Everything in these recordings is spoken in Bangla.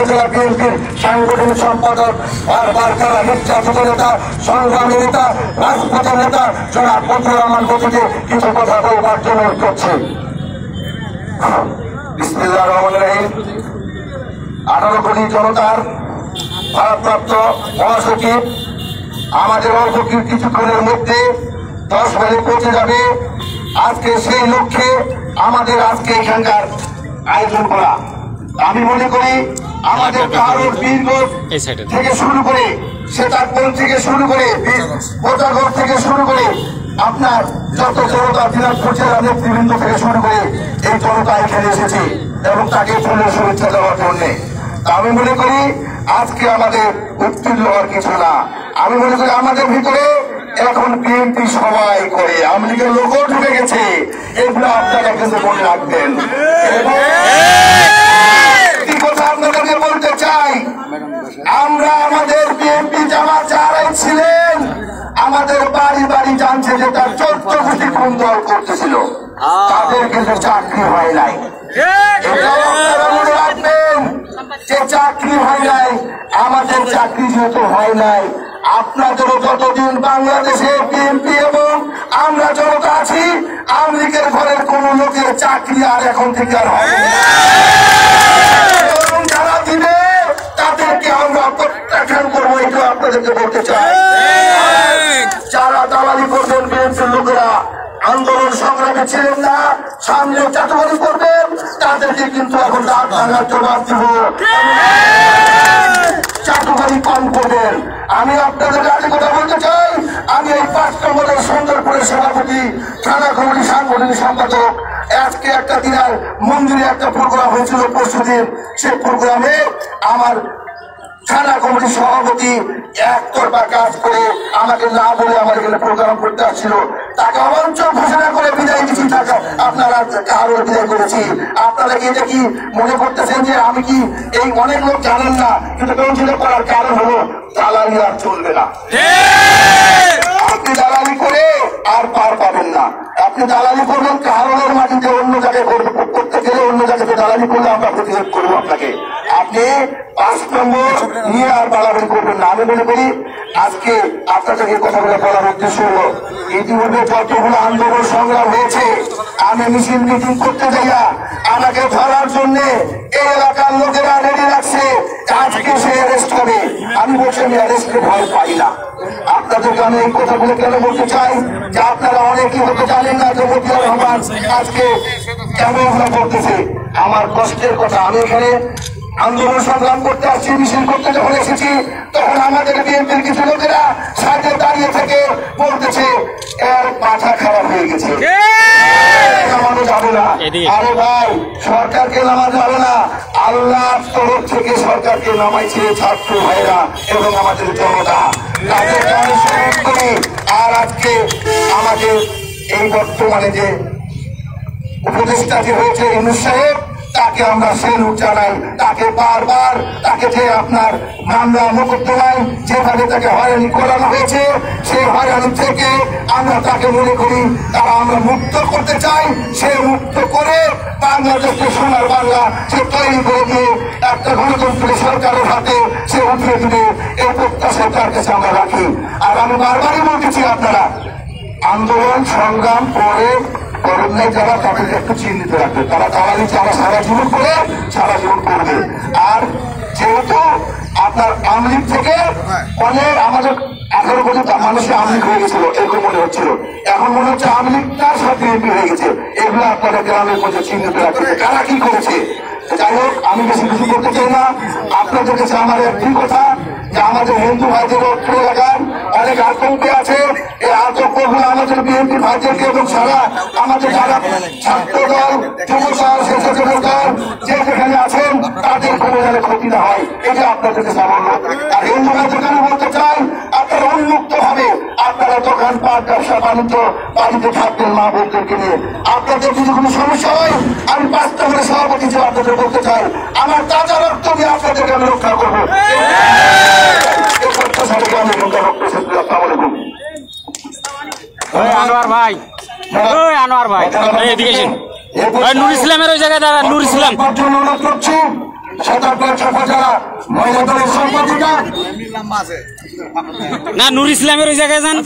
উপজেলা বিএনপির সাংগঠনিক সম্পাদক বারবার তারা নির্যাতিত নেতা, সংগ্রামী নেতা, রাজপথের নেতা জনাব মতিউর রহমান গতিকে কিছু কথা বলবার জন্য করছে। বিসমিল্লাহির রহমানির রহিম। 18 কোটি জনতার ভারপ্রাপ্ত মহাসচিব আমাদের অল্প কিছুক্ষণের মধ্যে 10 মাইলে পৌঁছে যাবে। আজকে সেই লক্ষ্যে আমাদের আজকে এখানকার আয়োজন করা। আমি মনে করি আমাদের কারোর বীরগঞ্জ থেকে শুরু করে সেতারপুর থেকে শুরু করে বোচাগড় থেকে শুরু করে আপনার যত জনতা দিনাজপুর জেলা নেতৃবৃন্দ থেকে শুরু করে এই জনতা এখানে এসেছে এবং তাকে ফুলের শুভেচ্ছা দেওয়ার জন্য। আমি মনে করি আজকে আমাদের উত্তীর্ণ হওয়ার কিছু না। আমি মনে করি আমাদের ভিতরে এখন বিএনপি সবাই করে, আওয়ামী লীগের লোকও ঢুকে গেছে। এগুলো আপনারা কিন্তু মনে রাখবেন। একটি কথা আপনাদেরকে বলতে চাই, আমরা আমাদের বিএনপি জামাত যারাই ছিলেন আমাদের বাড়ি বাড়ি জানছে যে তার 14 কোটি কোন দল করতেছিল, তাদের কিন্তু চাকরি হয় নাই। এটাও আপনারা মনে রাখবেন যে চাকরি হয় নাই। আমাদের চাকরি যেহেতু হয় নাই, আপনাদেরও যতদিন বাংলাদেশে বিএনপি এবং আমরা জনতা আছি, আওয়ামী লীগের ঘরের কোন লোকের চাকরি আর এখন থেকে আর হবে না। এবং যারা দিবে তাদেরকে আমরা প্রত্যাখ্যান করবো, এটা আপনাদেরকে বলতে চাই। যারা দালালি করবেন বিএনপির লোকেরা, আন্দোলন সংগ্রামে ছিলেন না, সামনে চাটুকারি করবেন, তাদেরকে কিন্তু এখন রাত ভাঙার জবাব দিব। চাটুকারি কম করবেন। আমি আপনাদের কাছে কথা বলতে চাই, আমি এই 5 নম্বরের সুন্দরপুরের সভাপতি, থানা কমিটি সাংগঠনিক সম্পাদক। আজকে একটা দিনের মন্দিরে একটা প্রোগ্রাম হয়েছিল পরশুদিন, সেই প্রোগ্রামে আমার থানা কমিটির সভাপতি একতরফা কাজ করে আমাকে না বলে আমার এখানে প্রোগ্রাম করতে আসছিল, তাকে অবাঞ্ছনীয় ঘোষণা করে বিদায় দিচ্ছি। আপনারা কারোর বিদায় করেছি। আপনারা কি এটা কি মনে করতেছেন যে আমি কি এই অনেক লোক জানেন না, কিন্তু কাউন্সিল করার কারণ হলো দালালি আর চলবে না। আপনি দালালি করে আর পার পাবেন না। আপনি দালালি করবেন কারণের মাটিতে, অন্য জায়গায় করতে গেলে অন্য জায়গাতে দালালি করলে আমরা প্রতিরোধ করবো আপনাকে। আপনি 5 নম্বর নিয়ে আর বাড়াবাড়ি করবেন না। আমি মনে করি আজকে আপনাদের এই কথাগুলো বলার উদ্দেশ্য হলো, ইতিমধ্যে যতগুলো আন্দোলন সংগ্রাম হয়েছে, আমি মিছিল মিটিং করতে যাইয়া আমাকে ধরার জন্য এই এলাকার লোকেরা রেডি রাখছে, আজকে সে অ্যারেস্ট হবে। আমি বলছি আমি অ্যারেস্টে ভয় পাই না। আপনাদেরকে আমি এই কথাগুলো কেন বলতে চাই যে আপনারা অনেকেই হতে জানেন না যে মতিউর রহমান আজকে কেমন করতেছে। আমার কষ্টের কথা, আমি এখানে আন্দোলন সংগ্রাম করতে আসছি, মিছিল করতে যখন এসেছি তখন আমাদের বিএনপির কিছু লোকেরা সাইডে দাঁড়িয়ে থেকে বলতেছে এর মাথা খারাপ হয়ে গেছে, নামানো যাবে না। আরে ভাই, সরকারকে নামানো যাবে না, আল্লাহ তরফ থেকে সরকারকে নামাইছে ছাত্র ভাইরা এবং আমাদের জনতা। তাদেরকে আমি স্মরণ করি। আর আজকে আমাদের এই বর্তমানে যে উপদেষ্টা যে হয়েছে ইউনূস সাহেব, তাকে আমরা সেলুট জানাই। তাকে বারবার তাকে যে আপনার মামলা মোকদ্দমায় যেভাবে তাকে হয়রানি করানো হয়েছে, সেই হয়রানি থেকে আমরা তাকে মনে করি তারা আমরা মুক্ত করতে চাই। সে মুক্ত করে বাংলাদেশকে সোনার বাংলা সে তৈরি করে দিয়ে একটা গণতন্ত্রের সরকারের হাতে সে উঠিয়ে দিবে, এই প্রত্যাশা তার কাছে আমরা রাখি। আর আমি বারবারই বলতেছি, আপনারা আন্দোলন সংগ্রাম করে করুণায় যারা তাদেরকে একটু চিহ্নিত রাখবে। তারা দালালি যারা সারা জীবন করে সারা জীবন করবে। আর যেহেতু আপনার আওয়ামী লীগ থেকে অনেক আমাদের 18 কোটি মানুষের আওয়ামী লীগ হয়ে গেছিল, এরকম মনে হচ্ছিল। এখন মনে হচ্ছে আওয়ামী লীগ তার সাথে বিএনপি হয়ে গেছে। এগুলো আপনাদের গ্রামের মধ্যে চিহ্নিত রাখবে কারা কি করেছে। যাই হোক, আমি বেশি কিছু করতে চাই না। আপনাদের কাছে আমার একটি কথা যে আমাদের হিন্দু ভাইদের এলাকার অনেক আতঙ্কে আছে। এই আতঙ্কগুলো আমাদের বিএনপি ভাইদেরকে এবং সারা আমাদের যারা ছাত্র দল, যুব দল, স্বেচ্ছাসেবক দল যে যেখানে আছেন তাদের কোনো যেন ক্ষতি না হয়, এটা আপনাদের কাছে আমার লোক। আর হিন্দু ভাইদেরকে আমি বলতে চাই, আপনারা উন্মুক্ত হবে, আপনারা দোকানপাট, ব্যবসা বাণিজ্য বাড়িতে থাকবেন মা বোনদেরকে নিয়ে। আপনাদের যদি কোনো সমস্যা হয়, আমি 5 নম্বরের সভাপতি হিসেবে আপনাদের বলতে চাই, আমার তাজা রক্ত দিয়ে আপনাদেরকে আমি রক্ষা করবো। আনোয়ার ভাই, আনোয়ার ভাই এদিকে নুর ইসলামের ওই জায়গায় দাঁড়া। নুর ইসলাম অনুরোধ করছি শতাব্দীর উপজেলা মহিলা দলের সম্পাদিকা না নুর ইসলামের ওই জায়গায় যান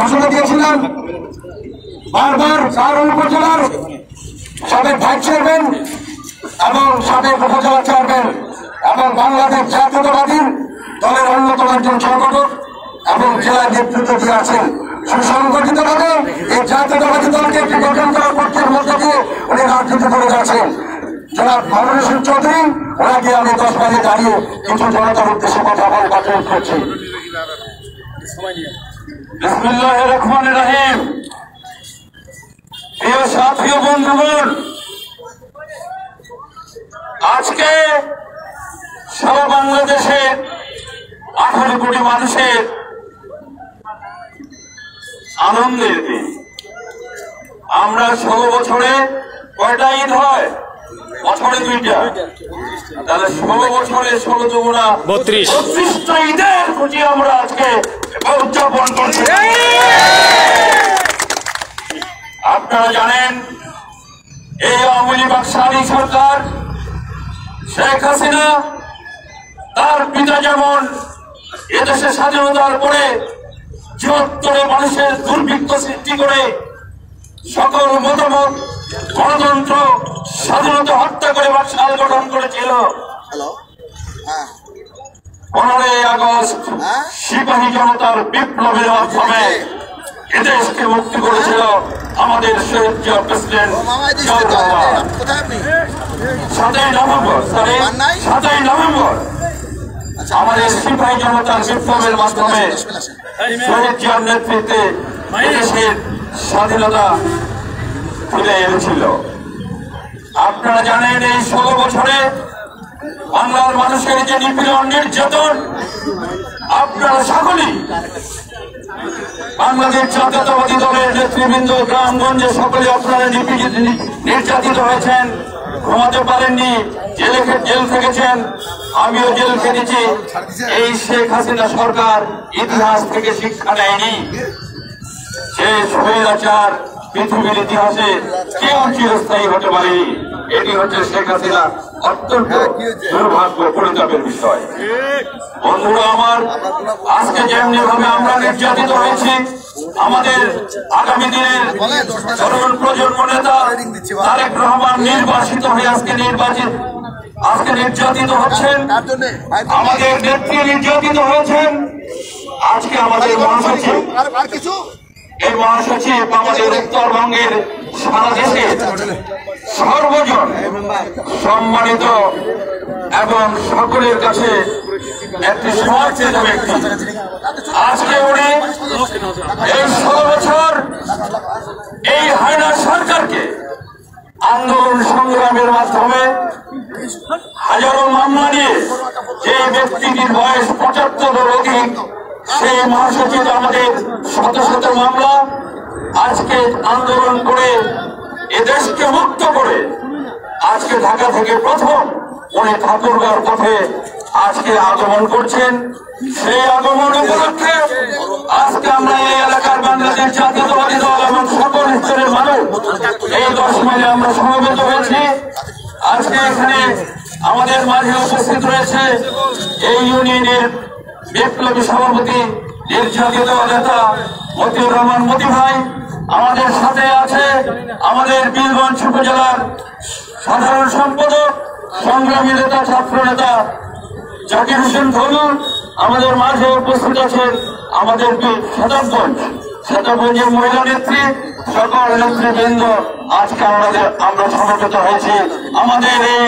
ঘোষণা দিয়েছিলেন বারবার কারণ উপজেলার সাবেক ভাইস চেয়ারম্যান এবং সাবেক উপজেলা চেয়ারম্যান এবং বাংলাদেশ জাতীয়তাবাদী দলের অন্যতম একজন সংগঠক এবং জেলার নেতৃত্ব দিয়ে আছেন সুসংগঠিত ভাবে এই জাতীয়তাবাদী দলকে একটি গঠন করার পক্ষের মধ্যে দিয়ে উনি রাজনীতি করে যাচ্ছেন। জনাব মামুনুল হোসেন চৌধুরী ওনাকে আমি 10 বাজে দাঁড়িয়ে কিছু জনতার উদ্দেশ্যে কথা বলে কথা করছি। বিসমিল্লাহির রহমানির রহিম। প্রিয় সাথী ও বন্ধুগণ, আজকে সারা বাংলাদেশের 18 কোটি মানুষের আনন্দের দিন। আমরা 16 বছরে কয়টা ঈদ হয়? বছরে 2টা। তাহলে 16 বছরে 16 দুগুণা 32টা ঈদের খুশি আমরা আজকে উদযাপন করছি। আপনারা জানেন এই আওয়ামী লীগ বাকশালী সরকার শেখ হাসিনা তার পিতা যেমন এদেশে স্বাধীনতার পরে বৃহত্তর মানুষের দুর্ভিক্ষ সৃষ্টি করে সকল মতামত গণতন্ত্র স্বাধীনতা হত্যা করে বাকশাল গঠন করেছিল। 15ই আগস্ট সিপাহী জনতার বিপ্লবের মাধ্যমে এদেশকে মুক্তি করেছিল আমাদের শহীদ জিয়া প্রেসিডেন্ট 7ই নভেম্বর আমাদের সিপাহী জনতার বিপ্লবের মাধ্যমে শহীদ জিয়ার নেতৃত্বে এদেশের স্বাধীনতা ফিরে এনেছিল। আপনারা জানেন এই 16 বছরে বাংলার মানুষের যে নিপীড়ন নির্যাতন আপনারা সকলেই বাংলাদেশ জাতীয়তাবাদী দলের নেতৃবৃন্দ গ্রামগঞ্জে সকলে আপনারা নির্যাতিত হয়েছেন, ঘুমাতে পারেননি, জেল থেকেছেন, আমিও জেল খেটেছি। এই শেখ হাসিনা সরকার ইতিহাস থেকে শিক্ষা নেয়নি। সে স্বৈরাচার পৃথিবীর ইতিহাসে কেউ চিরস্থায়ী হতে পারেনি। এটি হচ্ছে শেখ হাসিনা অত্যন্ত দুর্ভাগ্য পরিতাপের বিষয়। বন্ধুরা আমার, আজকে যেমনি ভাবে আমরা নির্যাতিত হয়েছি, আমাদের আগামী দিনের তরুণ প্রজন্ম নেতা তারেক রহমান নির্বাচিত হয়ে আজকে নির্যাতিত হচ্ছেন, আমাদের নেত্রী নির্যাতিত হয়েছেন। আজকে আমাদের মহাসচিব এই মহাসচিব আমাদের উত্তরবঙ্গের সারা দেশে সর্বজন সম্মানিত এবং সকলের কাছে একটি সমাদৃত ব্যক্তি। আজকে উনি এই 16 বছর এই হায়না সরকারকে আন্দোলন সংগ্রামের মাধ্যমে হাজারো মামলা নিয়ে যে ব্যক্তিটির বয়স 75-এর অধিক, সেই মহাসচিব আমাদের শত শত মামলা আজকে আন্দোলন করে এদেশকে মুক্ত করে আজকে ঢাকা থেকে প্রথম উনি ঠাকুরগাঁওর পথে আজকে আগমন করছেন। সেই আগমন উপলক্ষে আজকে আমরা এই এলাকার বাংলাদেশ জাতীয়তাবাদী দল এবং সকল স্তরের মানুষ এই 10 মাইলে আমরা সমবেত হয়েছি। আজকে এখানে আমাদের মাঝে উপস্থিত রয়েছে এই ইউনিয়নের বিপ্লবী সভাপতি নির্যাতিত নেতা মতিউর রহমান মতি ভাই। আমাদের সাথে আছে আমাদের বীরগঞ্জ উপজেলার সাধারণ সম্পাদক সংগ্রামী নেতা ছাত্র নেতা জাকির হোসেন ধনু। আমাদের মাঝে উপস্থিত আছেন আমাদের শতাবগঞ্জের মহিলা নেত্রী, সকল নেতৃবৃন্দ। আজকে আমরা সমবেত হয়েছি আমাদের এই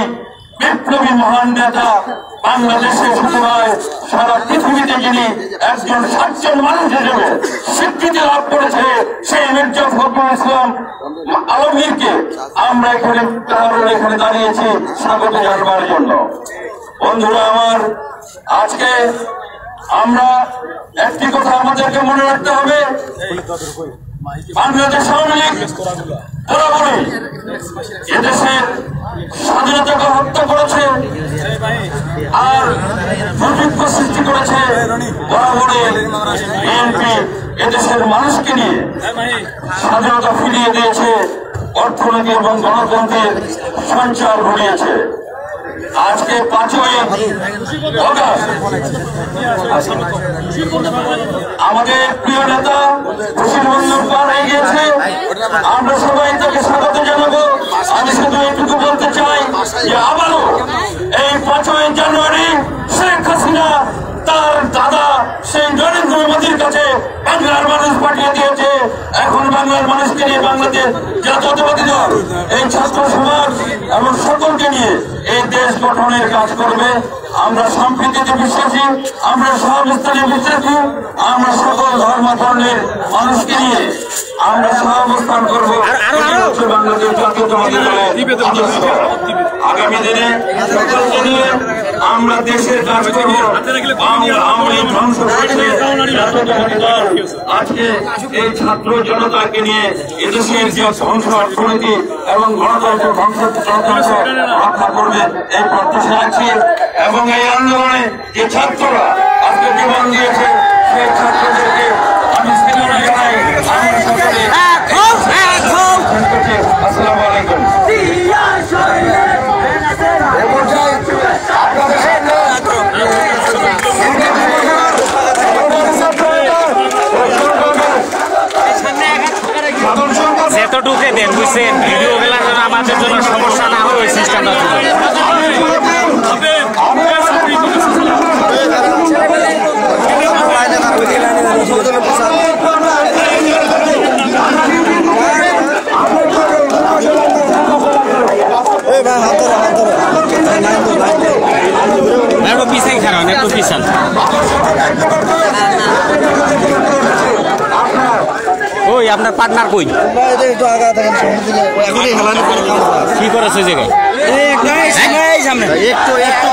বিপ্লবী মহান নেতা, বাংলাদেশে শুধু নয় সারা পৃথিবীতে যিনি একজন সচ্চল মানুষ হিসেবে স্বীকৃতি লাভ করেছে, সেই মির্জা ফখরুল ইসলাম আলমগীরকে আমরা এখানে দাঁড়িয়েছি স্বাগত জানাবার জন্য। বন্ধুরা আমার, আজকে আমরা একটি কথা আমাদেরকে মনে রাখতে হবে, বাংলাদেশ আওয়ামী লীগ বরাবরই এদেশের স্বাধীনতাকে হত্যা করেছে আর দুর্ভিক্ষ সৃষ্টি করেছে। বরাবরই বিএনপি এদেশের মানুষকে নিয়ে স্বাধীনতা ফিরিয়ে দিয়েছে। অর্থনীতি এবং গণতন্ত্রের সঞ্চার ঘটিয়েছে। আজকে 5ই অগাস্ট আমাদের প্রিয় নেতা খুশির বন্ধন পার হয়ে গিয়েছে। আমরা সবাই তাকে স্বাগত জানাবো। আমি শুধু এইটুকু বলতে চাই যে আবারও এই 5ই জানুয়ারি শেখ হাসিনা তার দাদা সেই নরেন্দ্র মোদীর কাছে বাংলার মানুষ পাঠিয়ে দিয়েছে। এখন বাংলার মানুষকে নিয়ে বাংলাদেশ জাতীয়তাবাদী দল এই ছাত্র সমাজ এবং সকলকে নিয়ে এই দেশ গঠনের কাজ করবে। আমরা সম্প্রীতিতে বিশ্বাসী, আমরা সহাবস্থানে বিশ্বাসী, আমরা সকল ধর্ম বর্ণের মানুষকে নিয়ে আমরা সহাবস্থান করবো। বাংলাদেশ জাতীয়তাবাদী দলের আদর্শ। আগামী দিনে সকলকে নিয়ে আমরা দেশের কাজ করবো। ধ্বংস হয়েছে জাতীয়তাবাদী দল আজকে এই ছাত্র জনতাকে নিয়ে এদেশের যে ধ্বংস অর্থনীতি এবং গণতন্ত্র ধ্বংস গণতন্ত্র রক্ষা করবে এই প্রত্যাশা রাখছি। এবং এই আন্দোলনে যে ছাত্ররা আজকে জীবন দিয়েছে সেই ছাত্রদেরকে আমি স্বীকার জানাই। আসসালামু আলাইকুম। যতটুকু দেন বুঝছেন, ভিডিও গেলার জন্য আমাদের জন্য সমস্যা না হয় ওই সিস্টেমটা একটু পিছাই খারাপ, একটু পিছান। ওই আপনার পার্টনার কই? কি করেছে জায়গায়? একটু